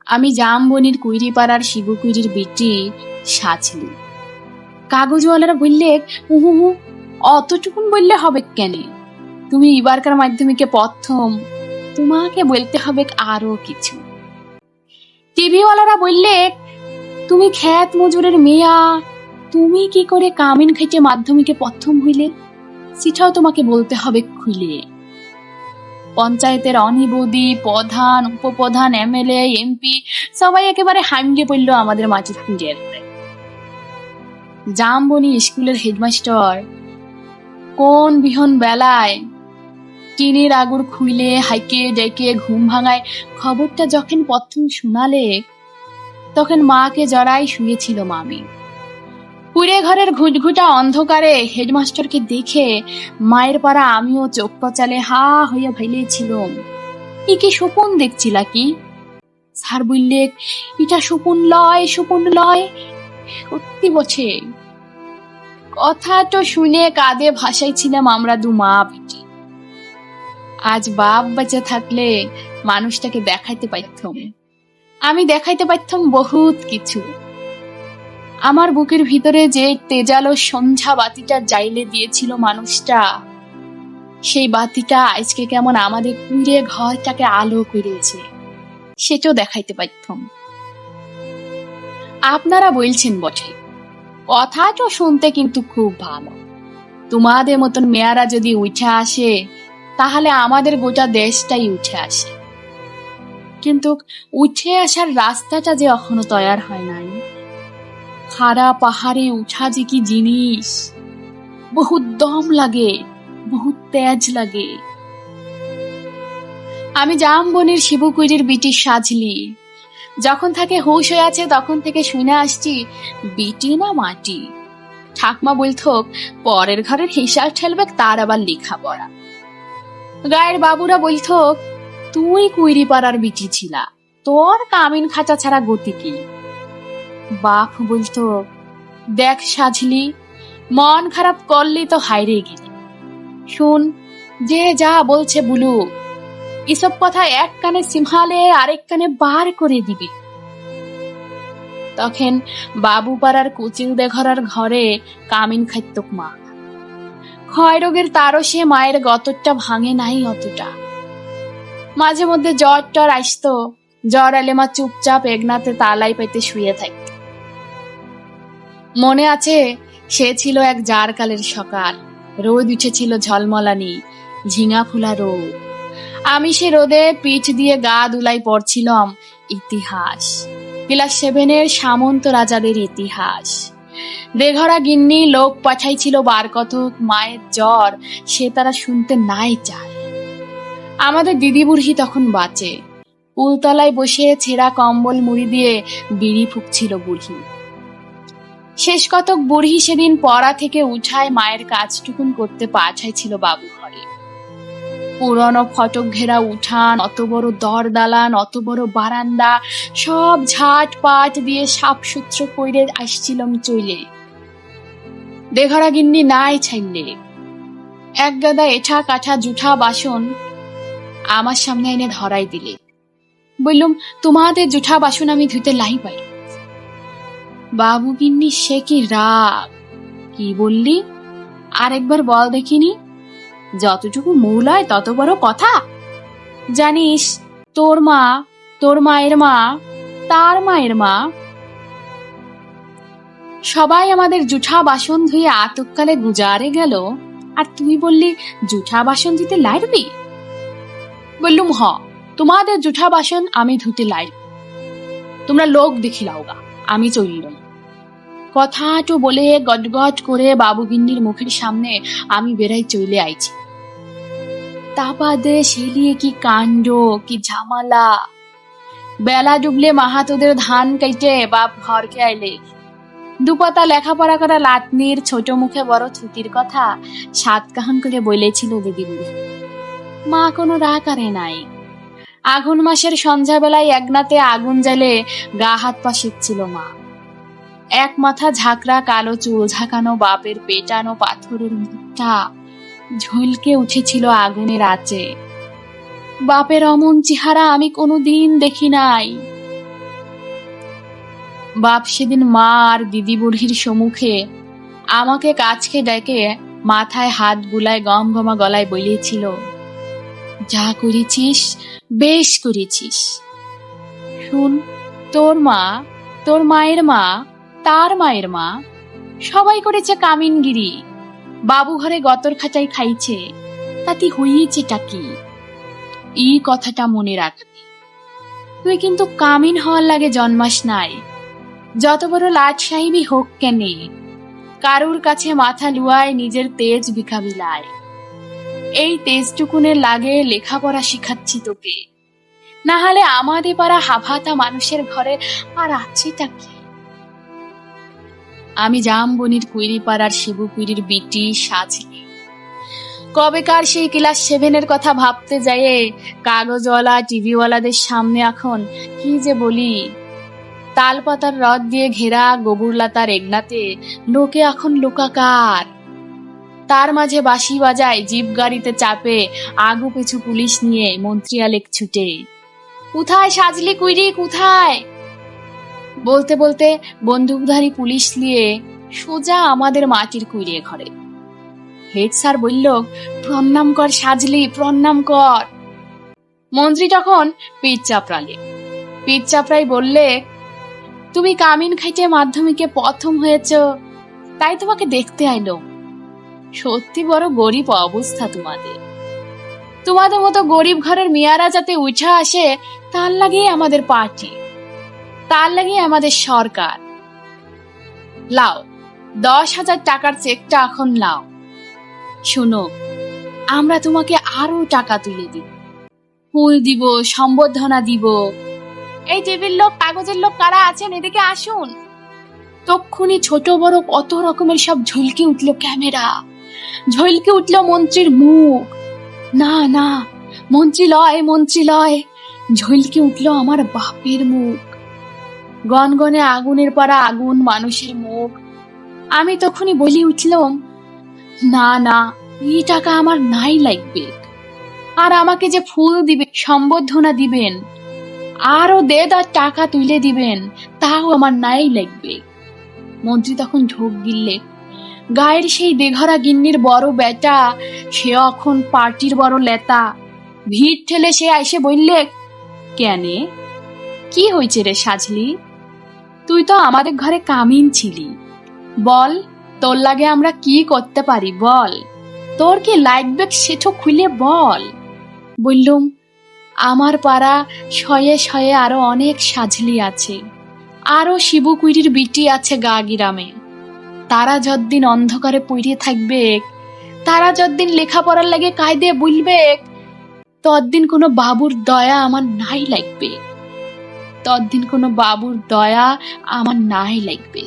আমি জামবনির কুইরিপাড়ার শিবু কুইরির বিটি সাজলি। কাগজওয়ালারা বললে, উহু হু, অতটুকুন বললে হবে কেন? তুমি এবারকার মাধ্যমিকে প্রথম, তোমাকে বলতে হবে আরো কিছু। টিভিওয়ালারা বললে, তুমি খ্যাত মজুরের মেয়া, তুমি কি করে কামিন খেটে মাধ্যমিকে প্রথম হইলে, সেটাও তোমাকে বলতে হবে খুলে। পঞ্চায়েতের অনিবদি, প্রধান, উপপ্রধান, এমএলএ, এমপি সবাই একেবারে হামলে পড়ল আমাদের মাটির খুঁজের। জামবনি স্কুলের হেডমাস্টার কোন বিহন বেলায় টিনের আগুর খুইলে হাইকে ডেকে ঘুম ভাঙায় খবরটা যখন প্রথম শুনালে, তখন মাকে জড়াই শুয়েছিল মামি। পুরে ঘরের ঘুটঘুটা অন্ধকারে হেডমাস্টারকে দেখে মায়ের পাড়া আমিও চোখ কচালে হা হইয়া ভাইলেছিলাম, ই কি স্বপন দেখছিলা কি? স্যার বললে, এটা স্বপন লয়, স্বপন লয়, সত্যি বটে। কথাটা শুনে কাঁদে ভাসাইছিলাম আমরা দু মা বেটি। আজ বাপ বেঁচে থাকলে মানুষটাকে দেখাইতে পারতাম, আমি দেখাইতে পারতাম বহুত কিছু। আমার বুকের ভিতরে যে তেজালো সন্ধ্যা বাতিটা জ্বাইলে দিয়েছিল মানুষটা, সেই বাতিটা আজকে কেমন আমাদের কুড়ে ঘরটাকে আলো করেছে, সেটাও দেখাইতে পারতাম। আপনারা বলছেন বটে, কথাটা শুনতে কিন্তু খুব ভালো। তোমাদের মতন মেয়ারা যদি উঠে আসে, তাহলে আমাদের গোটা দেশটাই উঠে আসে। কিন্তু উঠে আসার রাস্তাটা যে এখনো তৈয়ার হয় নাই। খাড়া পাহাড়ে উঠা যে কি জিনিস, বহুত দম লাগে, বহুত তেজ লাগে। আমি জামবনির শিবু কুইরির বিটি সাজলি। যখন থেকে হুঁশ হয়ে আছে তখন থেকে শুনে আসছি, বিটি না মাটি। ঠাকমা বলতো, পরের ঘরের হিসাব ঠেলবে তার আবার লেখা পড়া। গায়ের বাবুরা বলতো, তুই কুইরি পাড়ার বিটি ছিলা, তোর কামিন খাঁচা ছাড়া গতি কি? বাপ বলতো, দেখ সাজলি, মন খারাপ করলি তো হাইরে গেলি। শুন, যে যা বলছে বলুক, এসব কথা এক কানে সিমহালে আরেক কানে বার করে দিবি। তখন বাবু পাড়ার কুচিলদে ঘরার ঘরে কামিন খাইতক মা। ক্ষয় রোগের তারসে মায়ের গতরটা ভাঙে নাই অতটা। মাঝে মধ্যে জ্বর টর আসতো, জ্বর এলে মা চুপচাপ এগনাতে তালাই পেতে শুয়ে থাকত। মনে আছে, সে ছিল এক জারকালের সকাল, রোদ উঠেছিল ঝলমলানি, ঝিঙা ফুলা রোদ। আমি সে রোদে পিঠ দিয়ে গা দুলাই পড়ছিলাম ইতিহাস, ক্লাস 7-এর সামন্ত রাজাদের ইতিহাস। দেঘরা গিন্নি লোক পাঠাইছিল বার কতক, মায়ের জ্বর সে তারা শুনতে নাই চায়। আমাদের দিদি বুড়ি তখন বাঁচে, উলতলায় বসে ছেঁড়া কম্বল মুড়ি দিয়ে বিড়ি ফুঁকছিল বুড়ি। শেষ কতক বুড়ি সেদিন পড়া থেকে উঠায় মায়ের কাজটুকুন করতে পাঠাইছিল বাবু ঘরে। পুরনো ফটক ঘেরা উঠান, অত বড় দর দালান, অত বড় বারান্দা, সব ঝাট পাট দিয়ে সাপ সূত্র কইরে আসছিলাম চইলে। দেঘরা গিন্নি নাই ছাইলে এক গাদা এঠা কাঠা জুঠা বাসন আমার সামনে এনে ধরাই দিলে। বললুম, তোমাদের জুঠা বাসন আমি ধুতে লাই পাই। বাবু গিন্নি সে কি রাগ! কি বললি? আরেকবার বল দেখিনি। যতটুকু মূলায় তত বড় কথা। জানিস, তোর মা, তোর মায়ের মা, তার মায়ের মা, সবাই আমাদের জুঠা বাসন ধুয়ে আতককালে গুজারে গেল, আর তুই বললি জুঠা বাসন ধুতে লাইরবি? বললুম, হ, তোমাদের জুঠা বাসন আমি ধুতে লাইরব, তোমরা লোক দেখিলাওগা, আমি চললাম। কথাটো বলে গটগট করে বাবু গিন্নির মুখের সামনে আমি বেড়াই চলে আইছি। তা বাদে সেলিয়ে কি কাণ্ড, কি ঝামেলা! বেলা ডুবলে মাহাতোদের ধান কাইটে বাপ ঘরকে আইলে দুপাতা লেখাপড়া করা লাতনির ছোট মুখে বড় থুতির কথা সাত কাহান করে বলেছিল দিদি বুড়ি। মা কোনো রাগ আরে নাই। আগুন মাসের সন্ধ্যাবেলায় একনাতে আগুন জ্বালে গা হাত পা শিখছিল মা। এক মাথা ঝাঁকড়া কালো চুল ঝাঁকানো বাপের পেটানো পাথরের মুখটা ঝলকে উঠেছিল আগুনের আঁচে। বাপের অমন চেহারা আমি কোনোদিন দেখি নাই। বাপ সেদিন মা আর দিদি বুড়ির সম্মুখে আমাকে কাছকে ডেকে মাথায় হাত বুলায় গম গমা গলায় বলিয়েছিল, যা করেছিস বেশ করেছিস। শুন, তোর মা, তোর মায়ের মা, তার মায়ের মা সবাই করেছে কামিনগিরি, বাবু ঘরে গতর খাটাই খাইছে, তাতে হইয়েছেটা কি? এই কথাটা মনে রাখবি। তুই কিন্তু কামিন হওয়ার লাগে জন্মাস নাই, যত বড় লাট সাহেবই হোক কেনে, কারুর কাছে মাথা লুয়ায় নিজের তেজ বিকাবিলায়। এই তেজটুকুনের লাগে লেখাপড়া শিখাচ্ছি তোকে, না হলে আমাদের পাড়া হাফাতা মানুষের ঘরে আর আছেটা কি? আমি জামবনির কুইরি পাড়ার শিবু কুইরির বিটি সাজলি। কবেকার সেই ক্লাস 7 কথা ভাবতে যাইয়ে কাগজওয়ালা টিভিওয়ালাদের সামনে এখন কি যে বলি। তালপাতার রদ দিয়ে ঘেরা গোবরলাতার এগনাতে লোকে এখন লোকাকার। তার মাঝে বাঁশি বাজায়, জিপ গাড়িতে চাপে আগু পিছু পুলিশ নিয়ে মন্ত্রিয়ালেক ছুটে। কোথায় সাজলি কুইরি, কোথায়? বলতে বলতে বন্দুকধারী পুলিশ নিয়ে সোজা আমাদের মাটির কুইরে ঘরে। হেড স্যার বলল, প্রণাম কর সাজলি, প্রণাম কর। মন্ত্রী তখন পিঠ চাপড়াই বললে, তুমি কামিন খাইটে মাধ্যমিকে প্রথম হয়েছ, তাই তোমাকে দেখতে আইলো। সত্যি বড় গরিব অবস্থা তোমাদের। তোমাদের মতো গরিব ঘরের মেয়ারা যাতে উঠা আসে, তার লাগেই আমাদের পার্টি, তার লাগেই আমাদের সরকার। লাও 10,000 টাকার চেকটা এখন লাও। শুনো, আমরা তোমাকে আরো টাকা তুলে দিব, ফুল দিব, সম্বর্ধনা দিব। এই টেবিল লোক, কাগজের লোক কারা আছেন এদিকে আসুন। তক্ষুনি ছোট বড় কত রকমের সব ঝলকে উঠল ক্যামেরা, ঝলকে উঠল মন্ত্রীর মুখ। না না, মন্ত্রী লয়, ঝলকে উঠল আমার বাপের মুখ। গনগনে আগুনের পাড়া আগুন মানুষের মুখ। আমি তখনই বলি উঠলাম, না না, এই টাকা আমার নাই লাগবে। আর আমাকে যে ফুল দিবে, সম্বর্ধনা দিবেন, আরো দেদার টাকা তুলে দিবেন, তাও আমার নাই লাগবে। মন্ত্রী তখন ঢোক গিললে। গায়ের সেই বেঘরা গিন্নির বড় বেটা, সে এখন পার্টির বড় লেতা। ভিড় ঠেলে সে আইসে বললে, কেনে, কি হয়েছে রে সাজলি? তুই তো আমাদের ঘরে কামিন ছিলি, বল তোর লাগে আমরা কি করতে পারি, বল তোর কি লাগবে সেটা খুলে বল। বললুম, আমার পাড়া শয়ে শয়ে আরো অনেক সাজলি আছে, আরো শিবু কুইরির বিটি আছে গা গিরামে। তারা যতদিন অন্ধকারে পড়িয়ে থাকবে, তারা যতদিন লেখাপড়ার লাগে কায়দে বলবে, ততদিন কোনো বাবুর দয়া আমার নাই লাগবে, ততদিন কোনো বাবুর দয়া আমার নাই লাগবে।